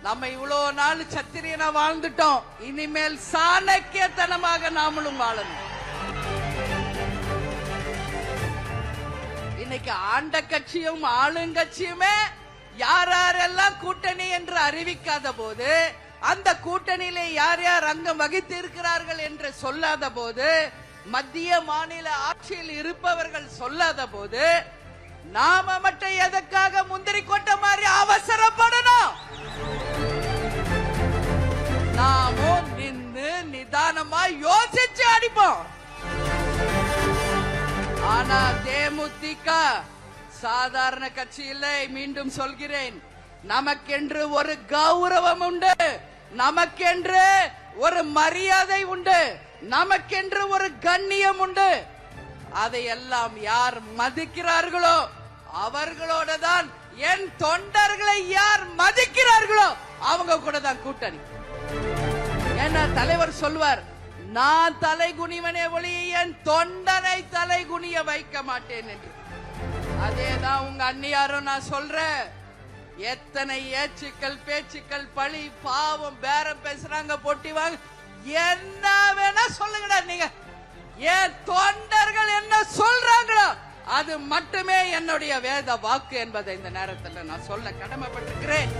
நம்ம இவ்வளவு நாள் சத்திரியனா வாழ்ந்துட்டோம், இனிமேல் சாணக்கியத்தனமாக நாமளும் வாழணும். இன்னைக்கு ஆண்ட கட்சியும் ஆளுங்கட்சியுமே யார் யாரெல்லாம் கூட்டணி என்று அறிவிக்காத போது, அந்த கூட்டணியில யார் யார் அங்கம் வகித்து இருக்கிறார்கள் என்று சொல்லாத போது, மத்திய மாநில ஆட்சியில் இருப்பவர்கள் சொல்லாத போது, நாம மட்டும் எதற்காக முந்திரி கொட்ட மாதிரி அவசரப்படணும்? நாமும் நின்று நிதானமா யோசிச்சு அடிப்போம். ஆனா தேமுதிக சாதாரண கட்சி இல்லை. மீண்டும் சொல்கிறேன், நமக்கென்று ஒரு கௌரவம் உண்டு, நமக்கென்று ஒரு மரியாதை உண்டு, நமக்கென்று ஒரு கண்ணியம் உண்டு. அதையெல்லாம் யார் மதிக்கிறார்களோ அவர்களோட தான், என் தொண்டர்களை யார் மதிக்கிறார்களோ அவங்க கூட தான் கூட்டணி. ஏன்னா தலைவர் சொல்வார், நான் தலை குனிவனே ஒளி என் தொண்டனை தலை குனிய வைக்க மாட்டேன் என்று. அதேதான் உங்க அண்ணியாரும் நான் சொல்றேன். எத்தனை ஏச்சுக்கள் பேச்சுக்கள் பழி பாவம் பேரம் பேசுறாங்க, போட்டி வாங்க, என்ன வேணா சொல்லுங்கடா. நீங்க என் தொண்டர்கள் என்ன சொல்றாங்களோ அது மட்டுமே என்னுடைய வேத வாக்கு என்பதை இந்த நேரத்தில் நான் சொல்ல கடமைப்பட்டிருக்கிறேன்.